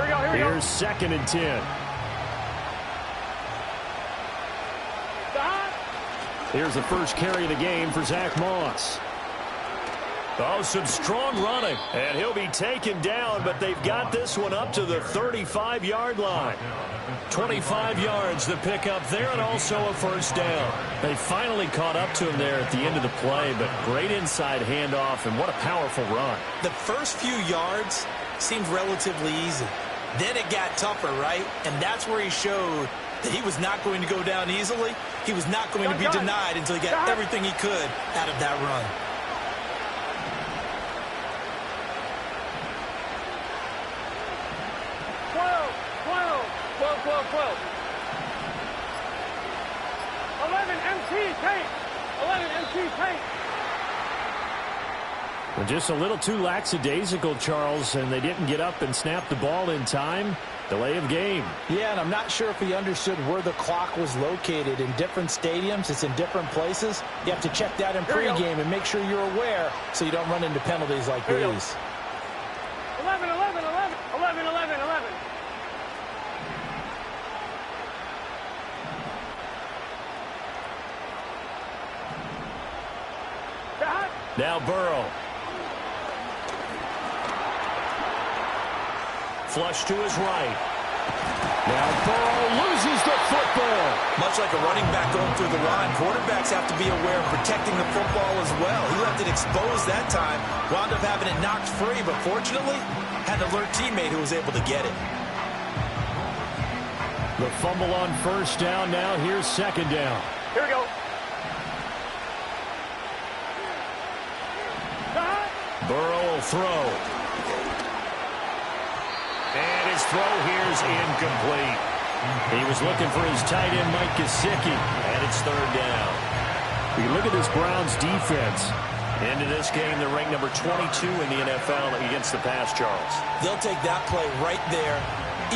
Here's 2nd and 10. Here's the first carry of the game for Zach Moss. Oh, some strong running. And he'll be taken down, but they've got this one up to the 35-yard line. 25 yards the pick up there, and also a first down. They finally caught up to him there at the end of the play, but great inside handoff, and what a powerful run. The first few yards seemed relatively easy. Then it got tougher, right? And that's where he showed that he was not going to go down easily. He was not going to be denied until he got everything he could out of that run. Well, just a little too lackadaisical, Charles, and they didn't get up and snap the ball in time. Delay of game. Yeah, and I'm not sure if he understood where the clock was located. In different stadiums, it's in different places. You have to check that in pregame and make sure you're aware so you don't run into penalties like these. 11, 11, 11, 11, 11, 11. Now Burrow. Flush to his right. Now Burrow loses the football. Much like a running back going through the line, quarterbacks have to be aware of protecting the football as well. He left it exposed that time, wound up having it knocked free, but fortunately, had an alert teammate who was able to get it. The fumble on first down. Now here's 2nd down. Here we go. Burrow will throw. And his throw here's incomplete. He was looking for his tight end, Mike Gesicki, and it's 3rd down. We look at this Browns defense. Into this game, they're ranked number 22 in the NFL against the pass, Charles. They'll take that play right there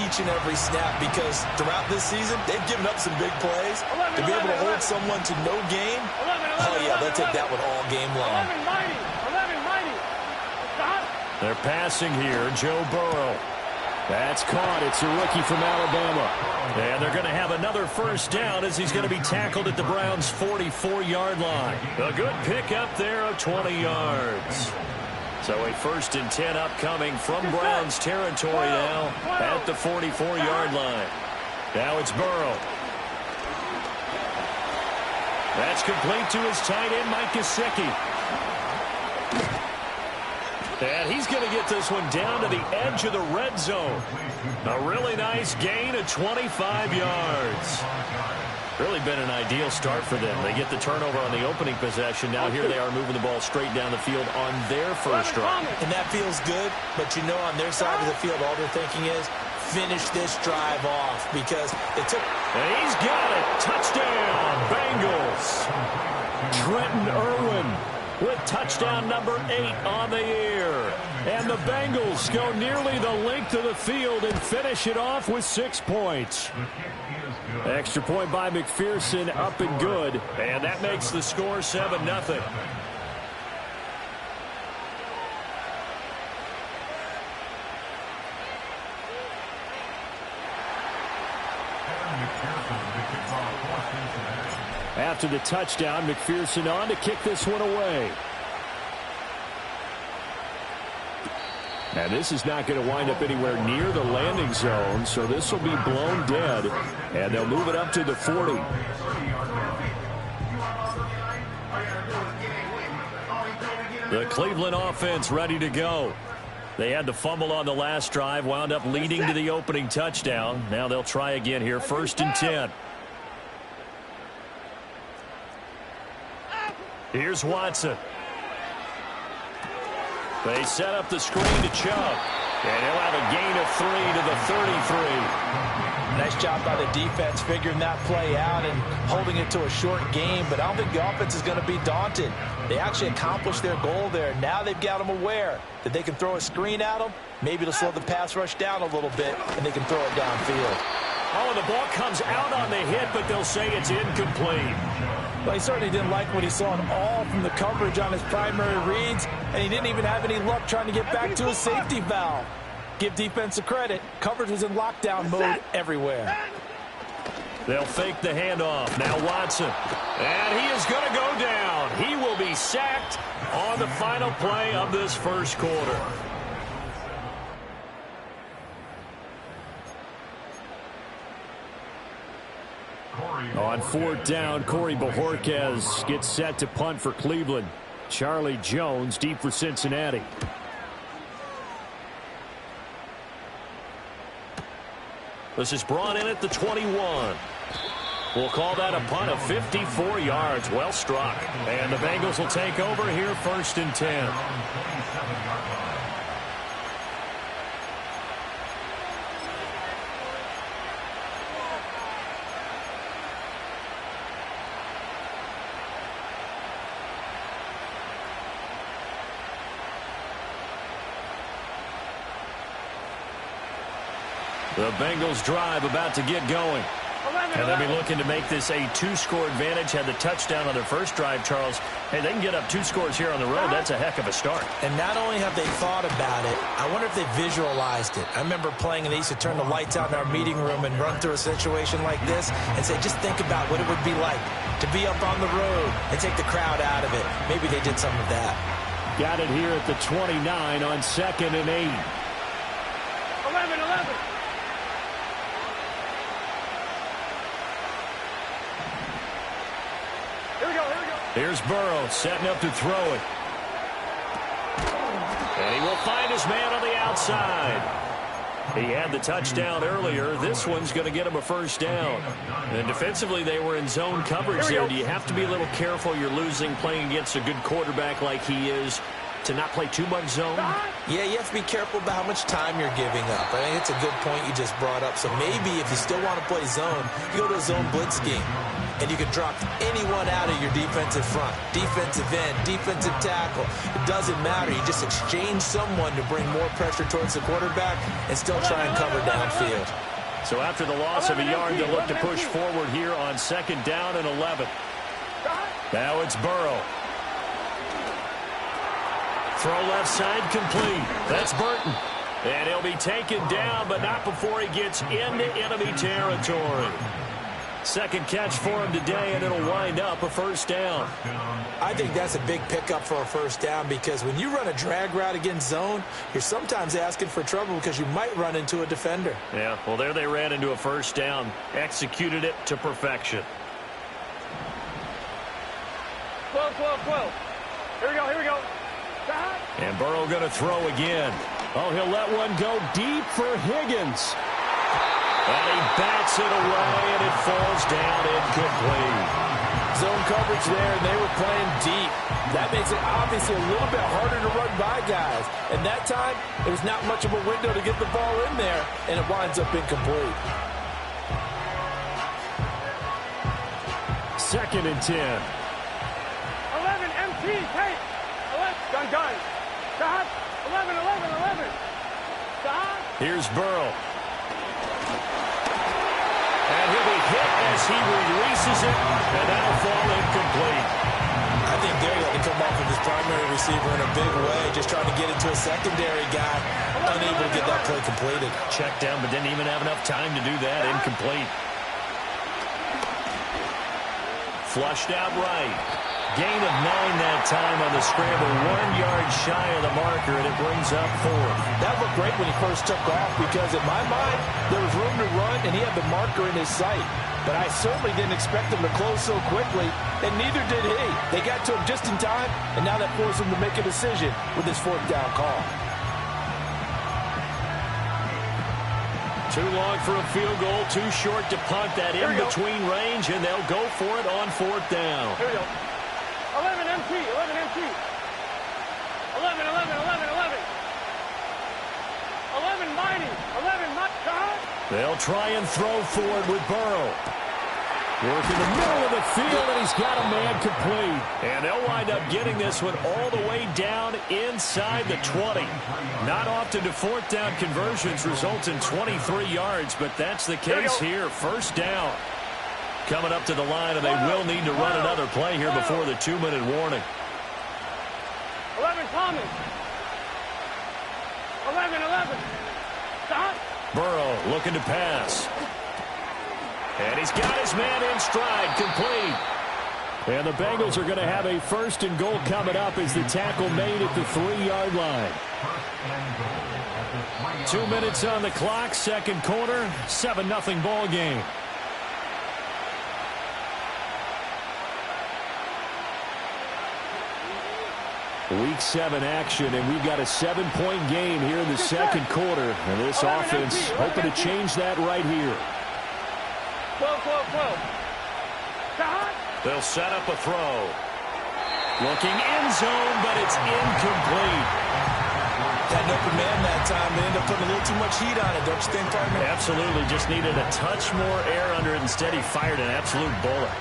each and every snap because throughout this season, they've given up some big plays. To be able to hold someone to no gain, oh yeah, they'll take that one all game long. They're passing here, Joe Burrow. That's caught. It's a rookie from Alabama. And they're going to have another first down as he's going to be tackled at the Browns' 44-yard line. A good pickup there of 20 yards. So a 1st and 10 upcoming from Browns territory now at the 44-yard line. Now it's Burrow. That's complete to his tight end, Mike Gesicki. And he's going to get this one down to the edge of the red zone. A really nice gain of 25 yards. Really been an ideal start for them. They get the turnover on the opening possession. Now here they are moving the ball straight down the field on their first drive. And that feels good, but you know on their side of the field all they're thinking is finish this drive off because they took... And he's got it. Touchdown, Bengals. Trenton Irwin with touchdown number 8 on the year. And the Bengals go nearly the length of the field and finish it off with 6 points. Extra point by McPherson, up and good. And that makes the score 7-0. After the touchdown, McPherson on to kick this one away. And this is not going to wind up anywhere near the landing zone, so this will be blown dead, and they'll move it up to the 40. The Cleveland offense ready to go. They had the fumble on the last drive, wound up leading to the opening touchdown. Now they'll try again here, 1st and 10. Here's Watson. They set up the screen to Chubb. And he'll have a gain of 3 to the 33. Nice job by the defense figuring that play out and holding it to a short game. But I don't think the offense is going to be daunted. They actually accomplished their goal there. Now they've got them aware that they can throw a screen at them. Maybe it'll slow the pass rush down a little bit, and they can throw it downfield. Oh, and the ball comes out on the hit, but they'll say it's incomplete. Well, he certainly didn't like what he saw at all from the coverage on his primary reads, and he didn't even have any luck trying to get back to his safety valve. give defensive credit. Coverage was in lockdown mode everywhere. They'll fake the handoff. Now Watson. And he is going to go down. He will be sacked on the final play of this first quarter. On fourth down, Corey Bojorquez gets set to punt for Cleveland. Charlie Jones deep for Cincinnati. This is brought in at the 21. We'll call that a punt of 54 yards. Well struck. And the Bengals will take over here, 1st and 10. The Bengals drive about to get going. And they'll be looking to make this a 2-score advantage. Had the touchdown on their first drive, Charles. Hey, they can get up 2 scores here on the road. That's a heck of a start. And not only have they thought about it, I wonder if they visualized it. I remember playing and they used to turn the lights out in our meeting room and run through a situation like this and say, just think about what it would be like to be up on the road and take the crowd out of it. Maybe they did some of that. Got it here at the 29 on 2nd and 8. 11. Here's Burrow setting up to throw it. And he will find his man on the outside. He had the touchdown earlier. This one's going to get him a 1st down. And defensively, they were in zone coverage there. Do you have to be a little careful? You're losing playing against a good quarterback like he is to not play too much zone? Yeah, you have to be careful about how much time you're giving up. I think it's a good point you just brought up. So maybe if you still want to play zone, you go to a zone blitz scheme. And you can drop anyone out of your defensive front, defensive end, defensive tackle. It doesn't matter. You just exchange someone to bring more pressure towards the quarterback and still try and cover downfield. So after the loss of a yard, they'll look to push forward here on 2nd down and 11. Now it's Burrow. Throw left side complete. That's Burton. And he'll be taken down, but not before he gets into enemy territory. 2nd catch for him today, and it'll wind up a 1st down. I think that's a big pickup for a 1st down because when you run a drag route against zone, you're sometimes asking for trouble because you might run into a defender. Yeah, well, there they ran into a 1st down. Executed it to perfection. 12. Here we go. And Burrow going to throw again. Oh, he'll let one go deep for Higgins. And he bats it away, and it falls down incomplete. Zone coverage there, and they were playing deep. That makes it obviously a little bit harder to run by guys. And that time, there's not much of a window to get the ball in there, and it winds up incomplete. 2nd and 10. 11, MT, tape. 11, gun. Stop. 11. Stop. Here's Burrow. And he'll be hit as he releases it, and that'll fall incomplete. I think there he had to come off of his primary receiver in a big way, just trying to get it to a secondary guy, unable to get that play completed. Checked down, but didn't even have enough time to do that. Incomplete. Flushed out right. Gain of 9 that time on the scramble. 1 yard shy of the marker, and it brings up 4th. That looked great when he first took off because, in my mind, there was room to run, and he had the marker in his sight. But I certainly didn't expect him to close so quickly, and neither did he. They got to him just in time, and now that forced him to make a decision with his 4th down call. Too long for a field goal, too short to punt. That in-between range, and they'll go for it on 4th down. Here we go. 11 MT. 11 mighty. 11 mighty. They'll try and throw for it with Burrow. Work in the middle of the field, and he's got a man complete. And they'll wind up getting this one all the way down inside the 20. Not often do 4th down conversions result in 23 yards, but that's the case here. 1st down. Coming up to the line, and they will need to run another play here before the 2-minute warning. 11 Thomas. 11. Burrow looking to pass. And he's got his man in stride, complete. And the Bengals are going to have a 1st and goal coming up as the tackle made at the 3-yard line. 2 minutes on the clock, second quarter, 7-0 ball game. Week 7 action, and we've got a 7-point game here in the second quarter. And this offense hoping to change that right here. They'll set up a throw. Looking end zone, but it's incomplete. That open man that time, they ended up putting a little too much heat on it, don't you think, partner? Absolutely. Just needed a touch more air under it. Instead, he fired an absolute bullet.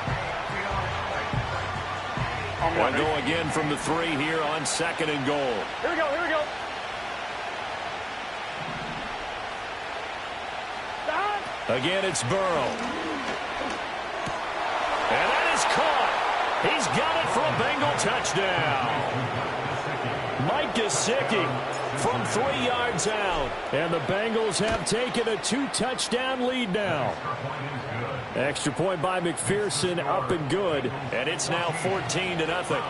They'll go again from the 3 here on 2nd and goal. Here we go, here we go. Again, it's Burrow. And that is caught. He's got it for a Bengal touchdown. Mike Gesicki from 3 yards out. And the Bengals have taken a 2-touchdown lead now. Extra point by McPherson, up and good. And it's now 14-0.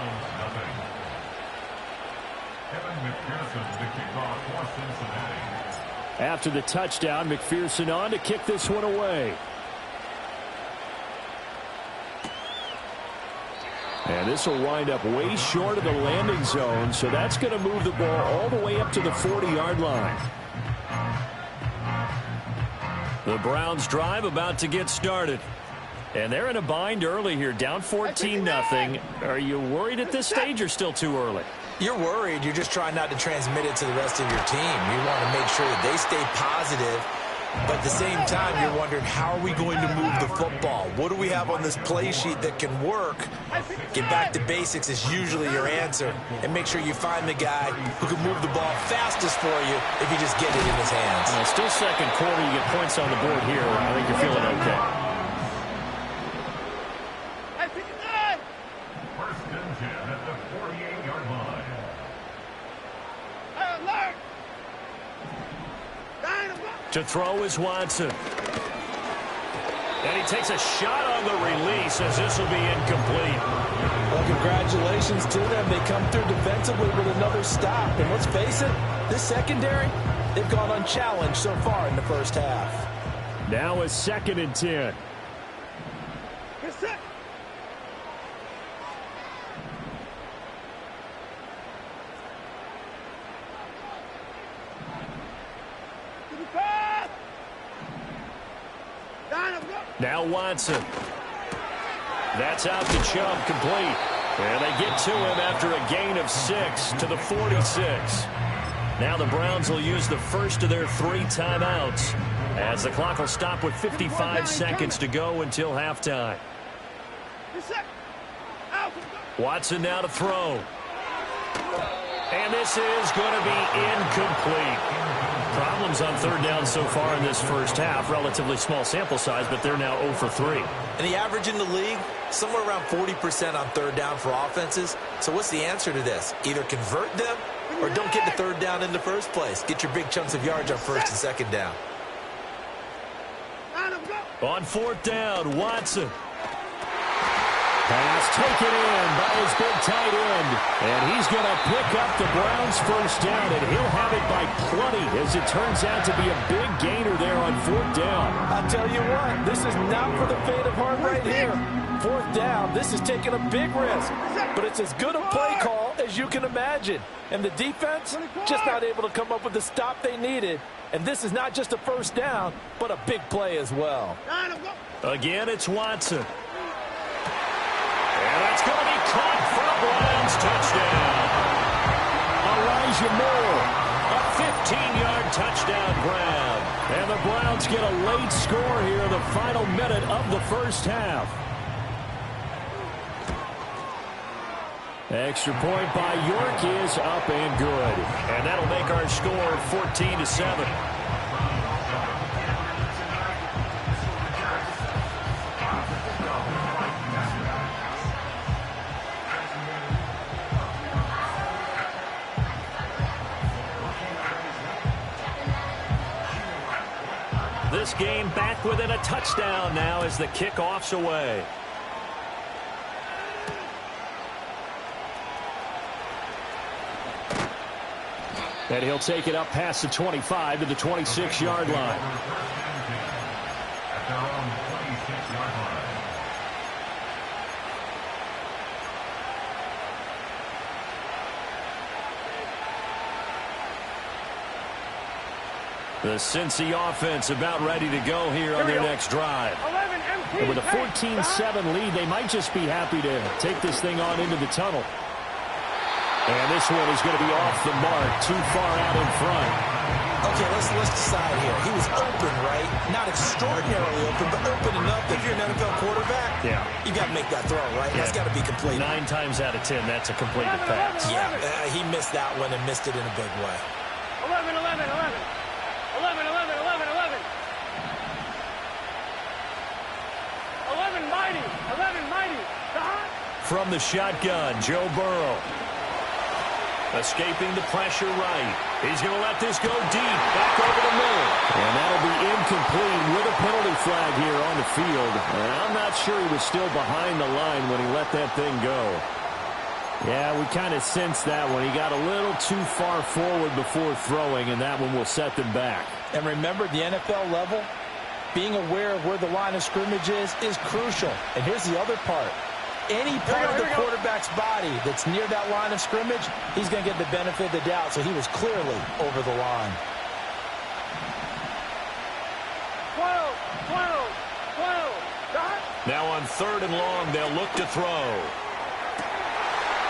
After the touchdown, McPherson on to kick this one away. And this will wind up way short of the landing zone, so that's going to move the ball all the way up to the 40-yard line. The Browns drive about to get started. And they're in a bind early here, down 14-0. Are you worried at this stage or still too early? You're worried. You're just trying not to transmit it to the rest of your team. You want to make sure that they stay positive. But at the same time, you're wondering, how are we going to move the football? What do we have on this play sheet that can work? Get back to basics is usually your answer. And make sure you find the guy who can move the ball fastest for you if you just get it in his hands. Still second quarter, you get points on the board here. I think you're feeling okay. To throw is Watson. And he takes a shot on the release as this will be incomplete. Well, congratulations to them. They come through defensively with another stop. And let's face it, this secondary, they've gone unchallenged so far in the first half. Now a 2nd and 10. Yes, sir. Now Watson. That's out to Chubb, complete. And they get to him after a gain of 6 to the 46. Now the Browns will use the first of their 3 timeouts as the clock will stop with 55 seconds to go until halftime. Watson now to throw. And this is going to be incomplete. Problems on 3rd down so far in this first half. Relatively small sample size, but they're now 0 for 3. And the average in the league, somewhere around 40% on 3rd down for offenses. So what's the answer to this? Either convert them or don't get the 3rd down in the first place. Get your big chunks of yards on 1st and 2nd down. On 4th down, Watson. Pass taken in by his big tight end. And he's going to pick up the Browns' first down, and he'll have it by plenty as it turns out to be a big gainer there on 4th down. I'll tell you what, this is not for the faint of heart right here. 4th down, this is taking a big risk. But it's as good a play call as you can imagine. And the defense just not able to come up with the stop they needed. And this is not just a first down, but a big play as well. Again, it's Watson. And that's going to be caught for a Browns touchdown. Elijah Moore, a 15-yard touchdown grab. And the Browns get a late score here in the final minute of the first half. Extra point by York is up and good. And that'll make our score 14-7. This game back within a touchdown now as the kickoff's away. And he'll take it up past the 25 to the 26-yard line. At their own 26-yard line. The Cincy offense about ready to go here on their next drive. 11 MT. And with a 14-7 lead, they might just be happy to take this thing on into the tunnel. And this one is going to be off the mark, too far out in front. Okay, let's decide here. He was open, right? Not extraordinarily open, but open enough that if you're an NFL quarterback, you got to make that throw, right? Yeah. That's got to be complete. 9 times out of 10, that's a completed pass. Yeah, he missed that one and missed it in a big way. 11, 11, 11. 11, 11, 11, 11. 11 mighty. 11 mighty. From the shotgun, Joe Burrow. Escaping the pressure right. He's going to let this go deep, back over the middle. And that'll be incomplete with a penalty flag here on the field. And I'm not sure he was still behind the line when he let that thing go. Yeah, we kind of sensed that one. He got a little too far forward before throwing, and that one will set them back. And remember, the NFL level, being aware of where the line of scrimmage is crucial. And here's the other part. Any part of the quarterback's body that's near that line of scrimmage, he's going to get the benefit of the doubt. So he was clearly over the line. 12, 12, 12. Now on 3rd and long, they'll look to throw.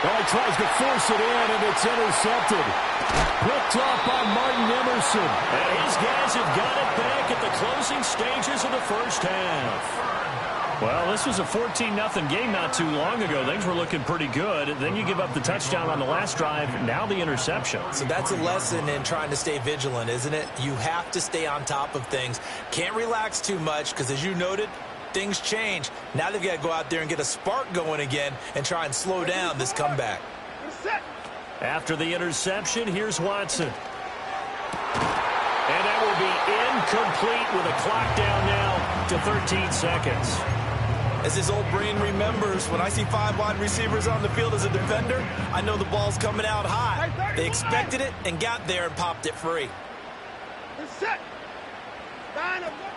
Well, he tries to force it in, and it's intercepted. Picked off by Martin Emerson. And his guys have got it back at the closing stages of the first half. Well, this was a 14-0 game not too long ago. Things were looking pretty good. Then you give up the touchdown on the last drive. Now the interception. So that's a lesson in trying to stay vigilant, isn't it? You have to stay on top of things. Can't relax too much because, as you noted, things change. Now they've got to go out there and get a spark going again and try and slow down this comeback. After the interception, here's Watson. And that will be incomplete with a clock down now to 13 seconds. As his old brain remembers, when I see 5 wide receivers on the field as a defender, I know the ball's coming out high. They expected it and got there and popped it free.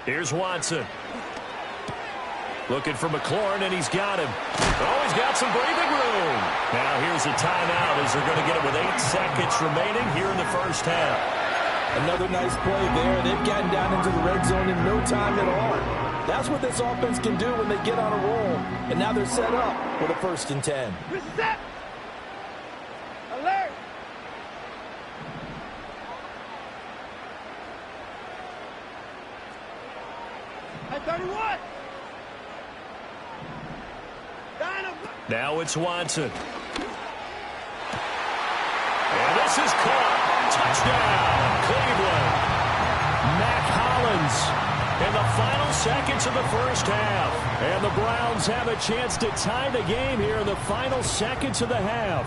Here's Watson. Looking for McLaurin, and he's got him. Oh, he's got some breathing room. Now here's a timeout as they're going to get it with 8 seconds remaining here in the first half. Another nice play there. They've gotten down into the red zone in no time at all. That's what this offense can do when they get on a roll. And now they're set up with a 1st and 10. Reset. Alert. At 31. Now it's Watson. And this is caught. Touchdown, Cleveland. Mac Hollins in the final seconds of the first half. And the Browns have a chance to tie the game here in the final seconds of the half.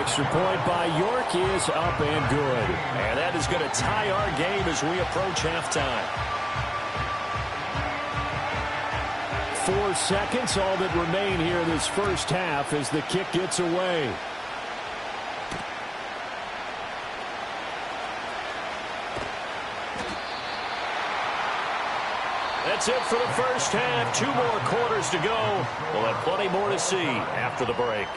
Extra point by York is up and good. And that is going to tie our game as we approach halftime. 4 seconds, all that remain here in this first half as the kick gets away. That's it for the first half. 2 more quarters to go. We'll have plenty more to see after the break.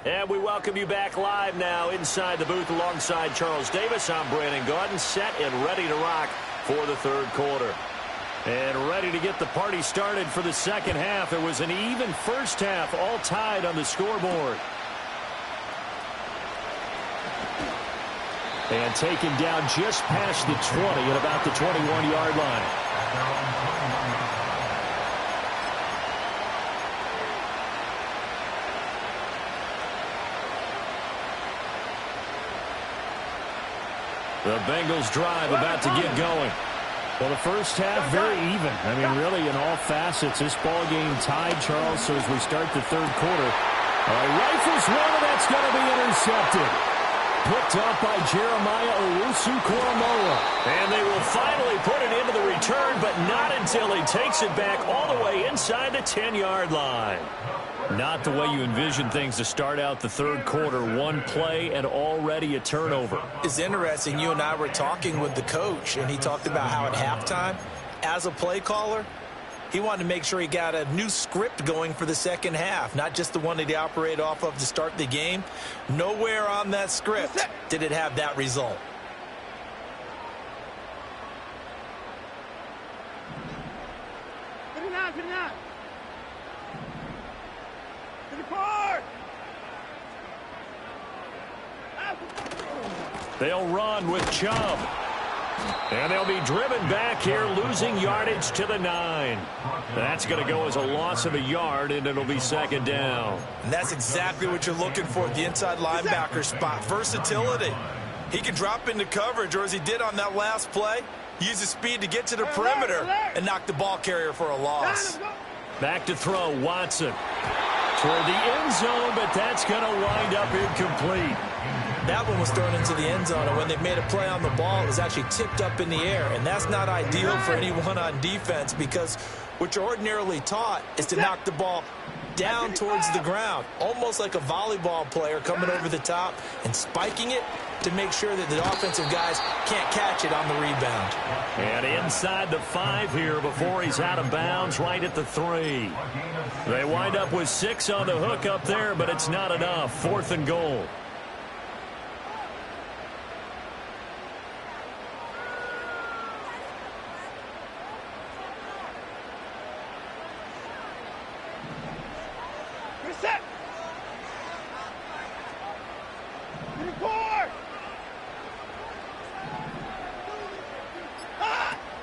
And we welcome you back live now inside the booth alongside Charles Davis. I'm Brandon Gaudin, set and ready to rock for the 3rd quarter. And ready to get the party started for the second half. It was an even first half, all tied on the scoreboard. And taken down just past the 20 at about the 21-yard line. The Bengals drive about to get going. Well, the first half, very even. I mean, really, in all facets, this ball game tied, Charles. So as we start the third quarter, rifles one, and that's going to be intercepted. Picked up by Jeremiah Owusu-Koramoah. And they will finally put it into the return, but not until he takes it back all the way inside the 10-yard line. Not the way you envision things to start out the third quarter. One play and already a turnover. It's interesting. You and I were talking with the coach, and he talked about how at halftime, as a play caller, he wanted to make sure he got a new script going for the second half, not just the one that he operated off of to start the game. Nowhere on that script did it have that result. They'll run with Chubb. And they'll be driven back here, losing yardage to the 9. That's going to go as a loss of a yard, and it'll be second down. And that's exactly what you're looking for at the inside linebacker spot. Versatility. He can drop into coverage, or as he did on that last play, use his speed to get to the perimeter and knock the ball carrier for a loss. Back to throw, Watson. Toward the end zone, but that's going to wind up incomplete. That one was thrown into the end zone, and when they made a play on the ball, it was actually tipped up in the air, and that's not ideal for anyone on defense because what you're ordinarily taught is to knock the ball down towards the ground, almost like a volleyball player coming over the top and spiking it to make sure that the offensive guys can't catch it on the rebound. And inside the 5 here before he's out of bounds, right at the 3. They wind up with 6 on the hook up there, but it's not enough. 4th and goal.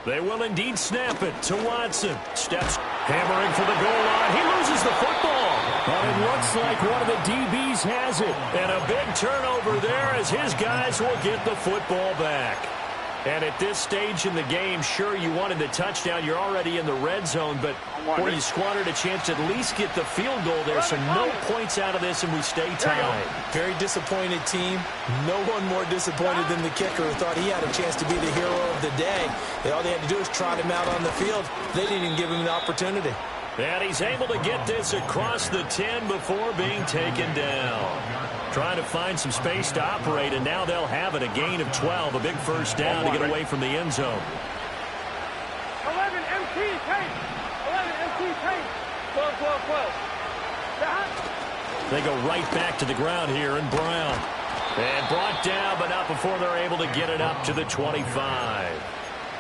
They will indeed snap it to Watson. Steps hammering for the goal line. He loses the football. But it looks like one of the DBs has it. And a big turnover there as his guys will get the football back. And at this stage in the game, sure, you wanted the touchdown. You're already in the red zone, but boy, you squandered a chance to at least get the field goal there. So no points out of this, and we stay tied. Very disappointed team. No one more disappointed than the kicker who thought he had a chance to be the hero of the day. All they had to do was trot him out on the field. They didn't even give him the opportunity. And he's able to get this across the 10 before being taken down. Trying to find some space to operate, and now they'll have it. A gain of 12, a big first down to get away from the end zone. 11 MT, pace. 11 MT, pace. 12, 12, 12. They go right back to the ground here, and Brown. And brought down, but not before they're able to get it up to the 25.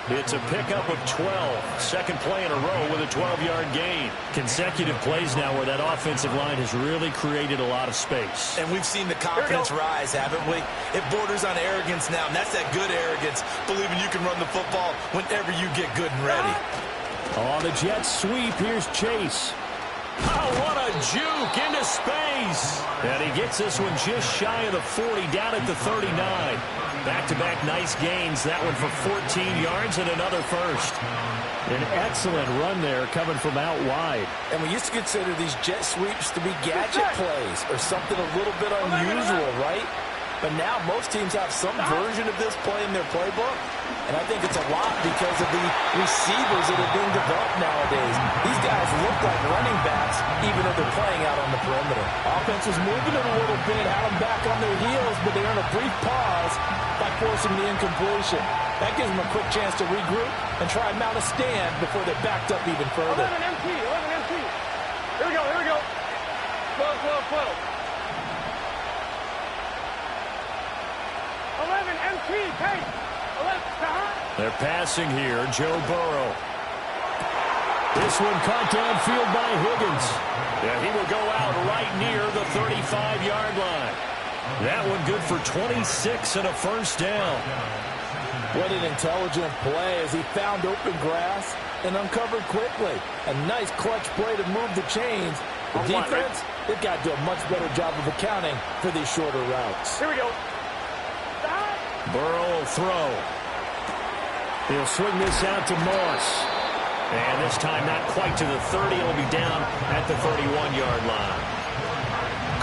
It's a pickup of 12. Second play in a row with a 12-yard gain. Consecutive plays now where that offensive line has really created a lot of space. And we've seen the confidence rise, haven't we? It borders on arrogance now, and that's that good arrogance, believing you can run the football whenever you get good and ready. On the Jets sweep, here's Chase. Oh, what a juke into space. And he gets this one just shy of the 40, down at the 39. Back-to-back nice gains. That one for 14 yards and another first. An excellent run there coming from out wide. And we used to consider these jet sweeps to be gadget plays or something a little bit unusual, right? But now most teams have some version of this play in their playbook. And I think it's a lot because of the receivers that are being developed nowadays. These guys look like running backs even though they're playing out on the perimeter. Offense was moving it a little bit, had them back on their heels, but they earn a brief pause by forcing the incompletion. That gives them a quick chance to regroup and try and mount a stand before they're backed up even further. 11 MT, 11 MT. Here we go, here we go. 12, 12, 12. 11 MT, pace. 11, They're passing here, Joe Burrow. This one caught downfield by Higgins. Yeah, he will go out right near the 35-yard line. That one good for 26 and a first down. What an intelligent play as he found open grass and uncovered quickly. A nice clutch play to move the chains. The defense, they've got to do a much better job of accounting for these shorter routes. here we go. Burrow will throw. He'll swing this out to Moss. And this time not quite to the 30. It'll be down at the 31-yard line.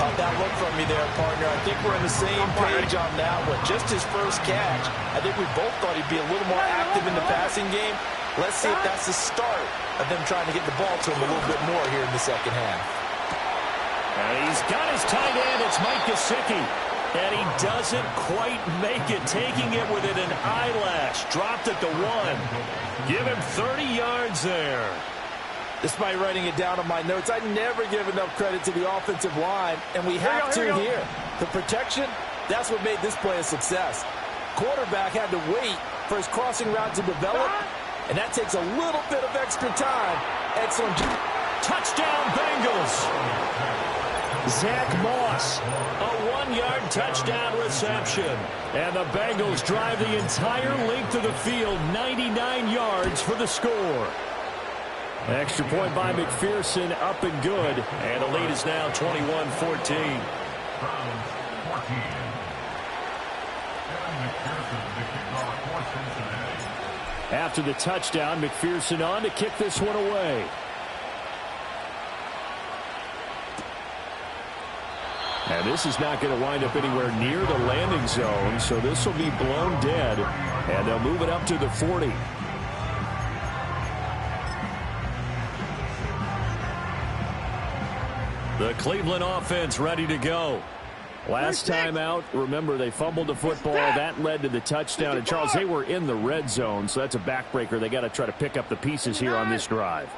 Caught that look from me there, partner. I think we're on the same page on that one. Just his first catch. I think we both thought he'd be a little more active in the passing game. Let's see if that's the start of them trying to get the ball to him a little bit more here in the second half. And he's got his tight end. It's Mike Gesicki. And he doesn't quite make it, taking it within an eyelash. Dropped at the 1. Give him 30 yards there. Despite writing it down on my notes, I never give enough credit to the offensive line, and we have to here. The protection, that's what made this play a success. Quarterback had to wait for his crossing route to develop, and that takes a little bit of extra time. Excellent. Touchdown, Bengals. Zach Moss, a 1-yard touchdown reception. And the Bengals drive the entire length of the field, 99 yards for the score. Extra point by McPherson, up and good. And the lead is now 21-14. Browns 14. McPherson, the kickoff for Cincinnati. After the touchdown, McPherson on to kick this one away. And this is not going to wind up anywhere near the landing zone, so this will be blown dead. And they'll move it up to the 40. The Cleveland offense ready to go. Last time out, remember, they fumbled the football. That led to the touchdown. And, Charles, they were in the red zone, so that's a backbreaker. They got to try to pick up the pieces here on this drive.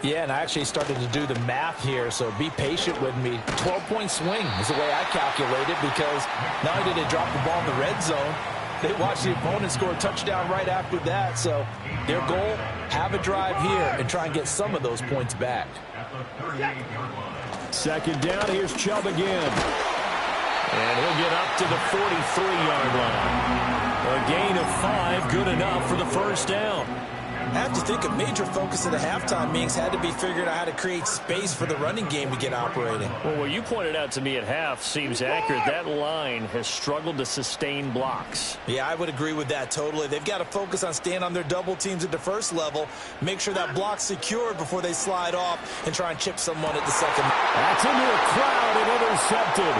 Yeah, and I actually started to do the math here, so be patient with me. 12-point swing is the way I calculate it, because not only did they drop the ball in the red zone, they watched the opponent score a touchdown right after that. So their goal, have a drive here and try and get some of those points back. Second down, here's Chubb again. And he'll get up to the 43-yard line. A gain of 5, good enough for the first down. I have to think a major focus of the halftime meetings had to be figuring out how to create space for the running game to get operating. Well, what you pointed out to me at half seems accurate. That line has struggled to sustain blocks. Yeah, I would agree with that totally. They've got to focus on staying on their double teams at the first level, make sure that block's secured before they slide off and try and chip someone at the second. That's into a crowd and intercepted.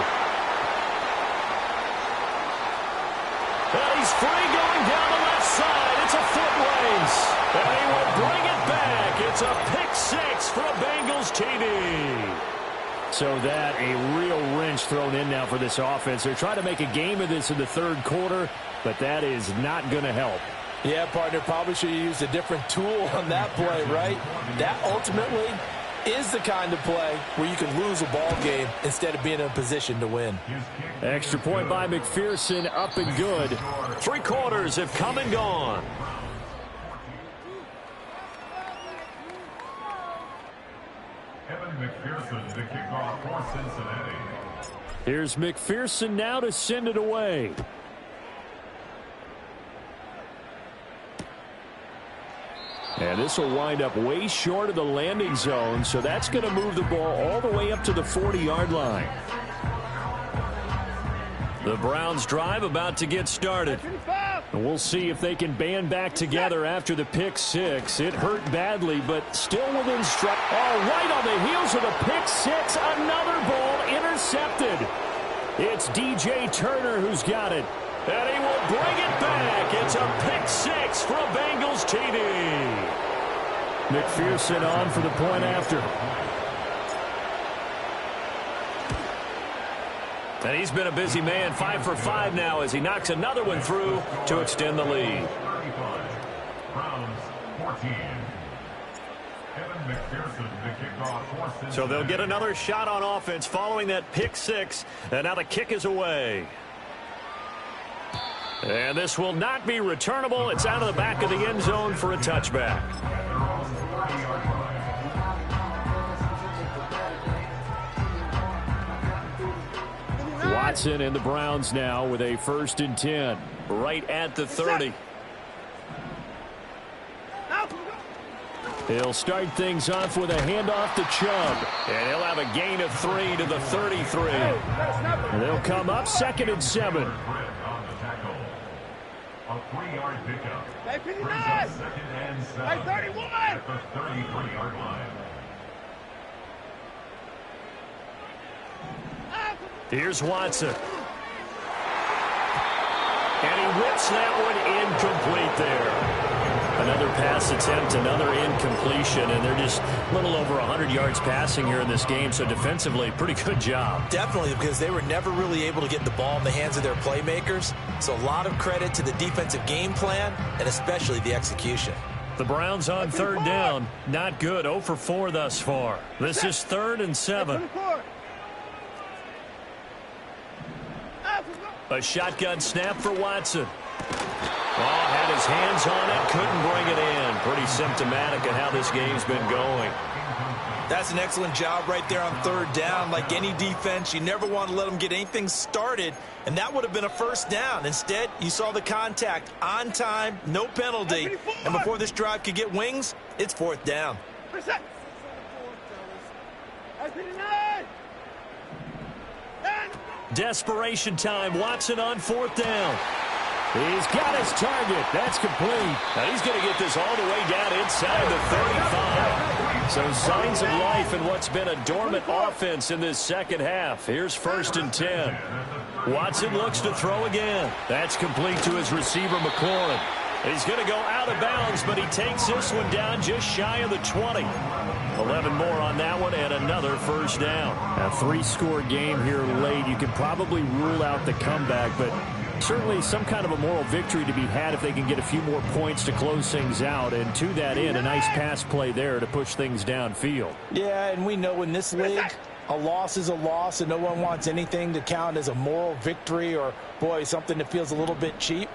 And he's free going down the left side. It's a foot race. And he will bring it back. It's a pick 6 for a Bengals TD. So that a real wrench thrown in now for this offense. They're trying to make a game of this in the third quarter, but that is not going to help. Yeah, partner, probably should have used a different tool on that play, right? That ultimately is the kind of play where you can lose a ball game instead of being in a position to win. Extra point by McPherson, up and good. 3 quarters have come and gone. McPherson, the kickoff for Cincinnati. Here's McPherson now to send it away. And this will wind up way short of the landing zone, so that's going to move the ball all the way up to the 40-yard line. The Browns drive about to get started. And we'll see if they can band back together after the pick 6. It hurt badly, but still within strike. Oh, right on the heels of the pick 6. Another ball intercepted. It's DJ Turner who's got it. And he will bring it back. It's a pick 6 for a Bengals TD. McPherson on for the point after. And he's been a busy man, 5 for 5 now as he knocks another one through to extend the lead. Browns 14. So they'll get another shot on offense following that pick 6. And now the kick is away. And this will not be returnable. It's out of the back of the end zone for a touchback. Watson and the Browns now with a 1st and 10 right at the 30. He'll start things off with a handoff to Chubb. And he'll have a gain of 3 to the 33. And they'll come up 2nd and 7. A 3-yard pickup. Hey, Brings 59. up 2nd and 7. Hey, 31. At the 33-yard line. Here's Watson. And he whips that one incomplete there. Another pass attempt, another incompletion, and they're just a little over 100 yards passing here in this game, so defensively, pretty good job. Definitely, because they were never really able to get the ball in the hands of their playmakers, so a lot of credit to the defensive game plan and especially the execution. The Browns on third down, not good, 0 for 4 thus far. This is 3rd and 7. A shotgun snap for Watson. Oh, had his hands on it, couldn't bring it in. Pretty symptomatic of how this game's been going. That's an excellent job right there on third down. Like any defense, you never want to let them get anything started, and that would have been a first down. Instead, you saw the contact on time, no penalty, and before this drive could get wings, it's 4th down. Desperation time. Watson on 4th down. He's got his target. That's complete. Now he's going to get this all the way down inside the 35. So signs of life in what's been a dormant offense in this second half. Here's 1st and 10. Watson looks to throw again. That's complete to his receiver, McLaurin. He's going to go out of bounds, but he takes this one down just shy of the 20. 11 more on that one and another first down. A 3-score game here late. You could probably rule out the comeback, but certainly some kind of a moral victory to be had if they can get a few more points to close things out. And to that end, a nice pass play there to push things downfield. Yeah, and we know in this league, a loss is a loss, and no one wants anything to count as a moral victory or, boy, something that feels a little bit cheap.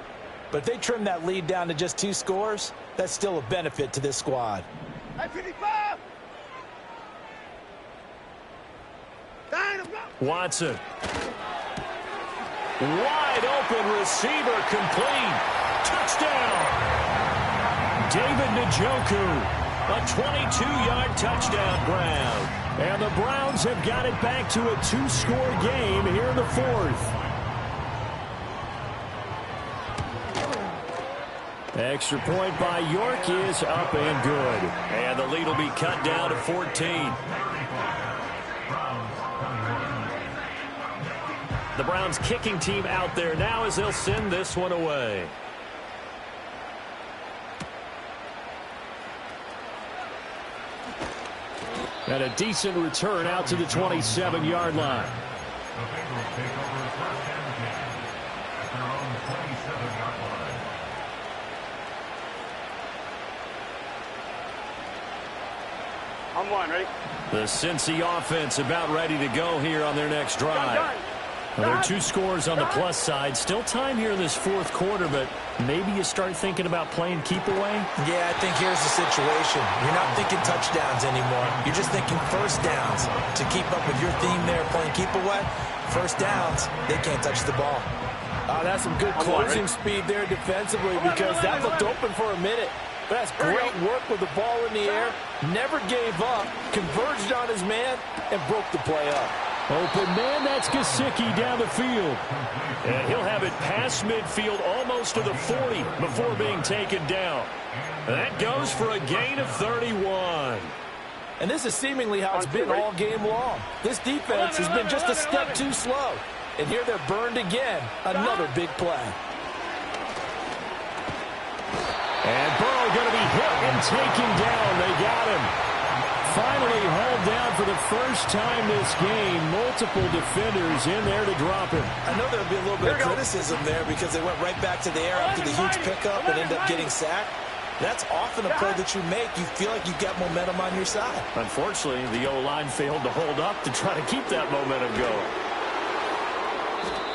But if they trim that lead down to just 2 scores, that's still a benefit to this squad. Watson. Wide open receiver complete. Touchdown. David Njoku. A 22-yard touchdown grab. And the Browns have got it back to a 2-score game here in the 4th. Extra point by York is up and good. And the lead will be cut down to 14. The Browns kicking team out there now as they'll send this one away. And a decent return out to the 27-yard line. The Bengals take over the first down game at their own 27-yard line. I'm one, ready? The Cincy offense about ready to go here on their next drive. Well, there are 2 scores on the plus side. Still time here in this 4th quarter, but maybe you start thinking about playing keep away? Yeah, I think here's the situation. You're not thinking touchdowns anymore. You're just thinking first downs. To keep up with your theme there, playing keep away, first downs, they can't touch the ball. That's some good closing speed there defensively because that looked open for a minute. But that's great work with the ball in the air. Never gave up, converged on his man, and broke the play up. Open man, that's Gesicki down the field. And he'll have it past midfield almost to the 40 before being taken down. That goes for a gain of 31. And this is seemingly how it's been all game long. This defense has been just a step too slow. And here they're burned again. Another big play. And Burrow going to be hit and taken down. They got him. Finally hauled down for the first time this game. Multiple defenders in there to drop him. I know there'll be a little bit of criticism there because they went right back to the air after the huge pickup and ended up getting sacked. That's often a play that you make. You feel like you've got momentum on your side. Unfortunately, the O-line failed to hold up to try to keep that momentum going.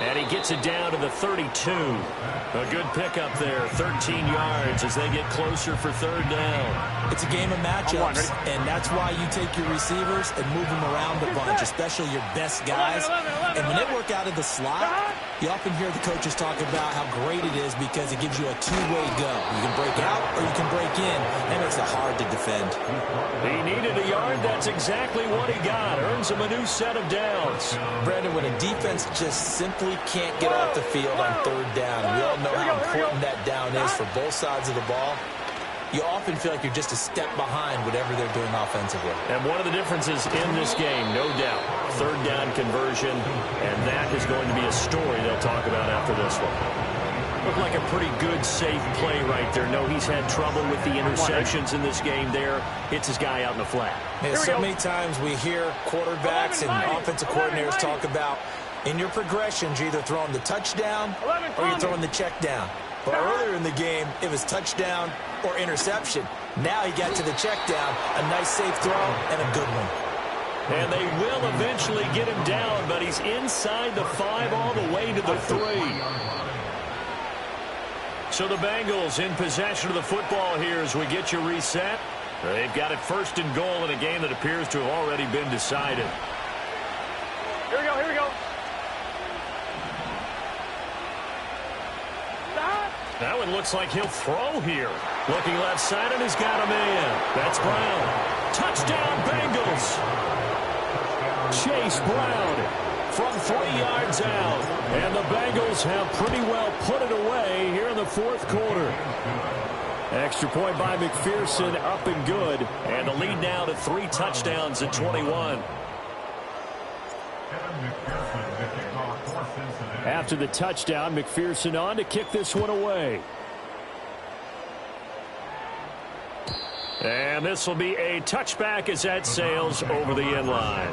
And he gets it down to the 32. A good pickup there, 13 yards as they get closer for third down. It's a game of matchups, and that's why you take your receivers and move them around a bunch, especially your best guys. And when they work out of the slot, You often hear the coaches talk about how great it is because it gives you a two-way go. You can break out or you can break in. That makes it hard to defend. He needed a yard. That's exactly what he got. Earns him a new set of downs. Brandon, when a defense just simply can't get off the field on third down, and we all know how important that down is for both sides of the ball, you often feel like you're just a step behind whatever they're doing offensively. And one of the differences in this game, no doubt, third down conversion, and that is going to be a story they'll talk about after this one. Looked like a pretty good, safe play right there. No, he's had trouble with the interceptions in this game there. Hits his guy out in the flat. Yeah, so many times we hear quarterbacks and offensive coordinators talk about in your progressions, you're either throwing the touchdown or you're throwing the check down. But earlier in the game, it was touchdown or interception. Now he got to the check down, a nice safe throw, and a good one. And they will eventually get him down, but he's inside the 5 all the way to the 3. So the Bengals in possession of the football here as we get you reset. They've got it first and goal in a game that appears to have already been decided. Here we go, here we go. That one looks like he'll throw here. Looking left side, and he's got a man. That's Brown. Touchdown, Bengals. Chase Brown from 3 yards out. And the Bengals have pretty well put it away here in the fourth quarter. Extra point by McPherson, up and good. And the lead now to 3 touchdowns at 21. After the touchdown, McPherson on to kick this one away. And this will be a touchback as that sails over the end line.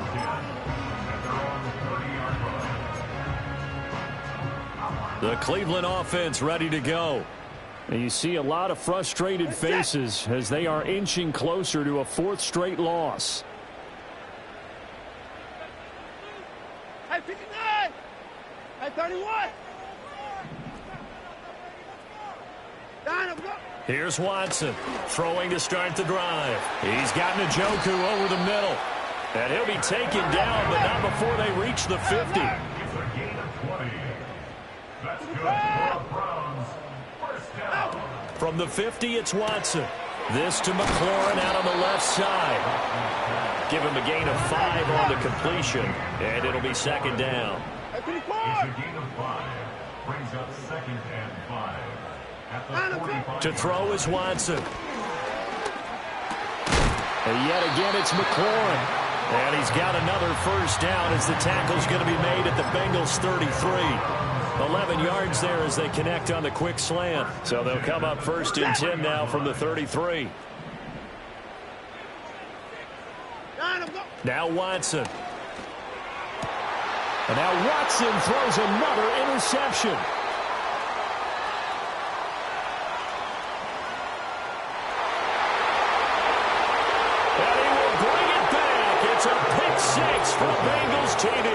The Cleveland offense ready to go. And you see a lot of frustrated faces as they are inching closer to a 4th straight loss. Hey, 59! Hey, 31! Here's Watson throwing to start the drive. He's got Njoku over the middle. And he'll be taken down, but not before they reach the 50. From the 50, it's Watson. This to McLaurin out on the left side. Give him a gain of 5 on the completion, and it'll be 2nd down. It's a gain of 5. Brings up 2nd and 5. At the 45. To throw is Watson. And yet again, it's McLaurin. And he's got another first down as the tackle's going to be made at the Bengals 33. 11 yards there as they connect on the quick slant. So they'll come up 1st and 10 now from the 33. Now Watson. And now Watson throws another interception. And he will bring it back. It's a pick 6 for Bengals TD.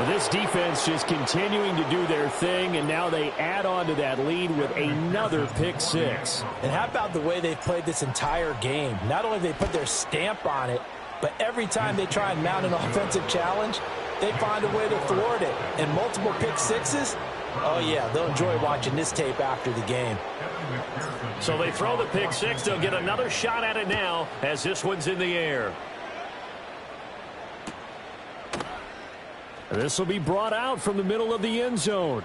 This defense just continuing to do their thing, and now they add on to that lead with another pick 6. And how about the way they've played this entire game? Not only have they put their stamp on it, but every time they try and mount an offensive challenge, they find a way to thwart it. And multiple pick 6s, oh yeah, they'll enjoy watching this tape after the game. So they throw the pick 6. They'll get another shot at it now as this one's in the air. This will be brought out from the middle of the end zone.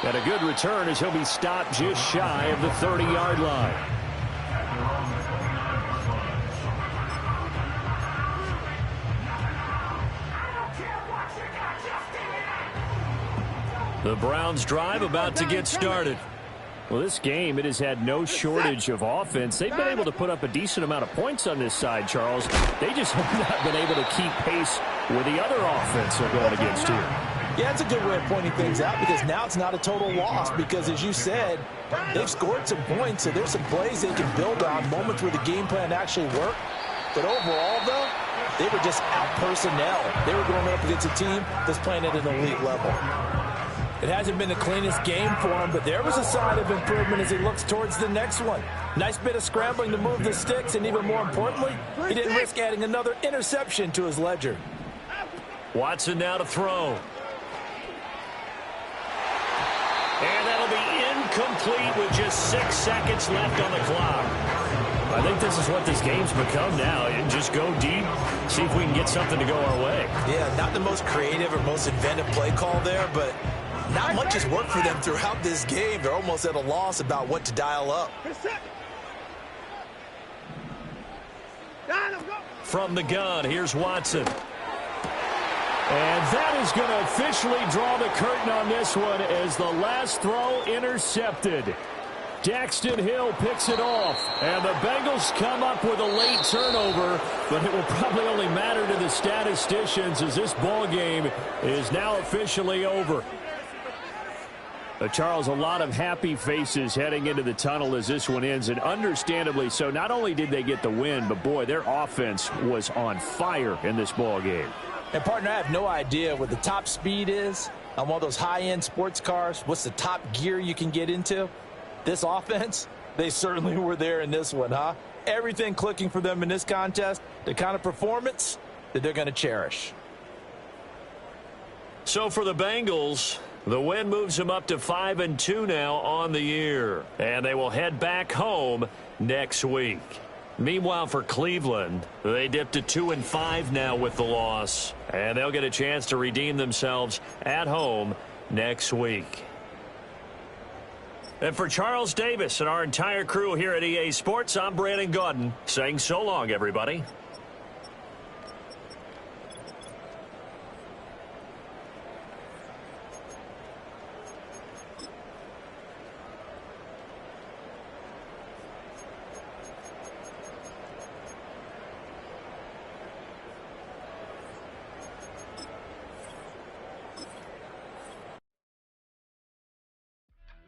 And a good return as he'll be stopped just shy of the 30-yard line. The Browns drive about to get started. Well, this game, it has had no shortage of offense. They've been able to put up a decent amount of points on this side, Charles. They just have not been able to keep pace with the other offense they're going against here. Yeah, it's a good way of pointing things out because now it's not a total loss because, as you said, they've scored some points, so there's some plays they can build on, moments where the game plan actually worked. But overall, though, they were just out personnel. They were going up against a team that's playing at an elite level. It hasn't been the cleanest game for him, but there was a sign of improvement as he looks towards the next one. Nice bit of scrambling to move the sticks, and even more importantly, he didn't risk adding another interception to his ledger. Watson now to throw. And that'll be incomplete with just 6 seconds left on the clock. I think this is what this game's become now. And just go deep, see if we can get something to go our way. Yeah, not the most creative or most inventive play call there, but not much has worked for them throughout this game. They're almost at a loss about what to dial up. From the gun, here's Watson. And that is going to officially draw the curtain on this one as the last throw intercepted. Daxton Hill picks it off, and the Bengals come up with a late turnover, but it will probably only matter to the statisticians as this ball game is now officially over. Charles, a lot of happy faces heading into the tunnel as this one ends, and understandably so. Not only did they get the win, but boy, their offense was on fire in this ball game. And, partner, I have no idea what the top speed is on one of those high-end sports cars. What's the top gear you can get into? This offense, they certainly were there in this one, huh? Everything clicking for them in this contest, the kind of performance that they're going to cherish. So for the Bengals, the win moves them up to 5-2 now on the year. And they will head back home next week. Meanwhile, for Cleveland, they dipped to 2-5 now with the loss. And they'll get a chance to redeem themselves at home next week. And for Charles Davis and our entire crew here at EA Sports, I'm Brandon Gaudin saying so long, everybody.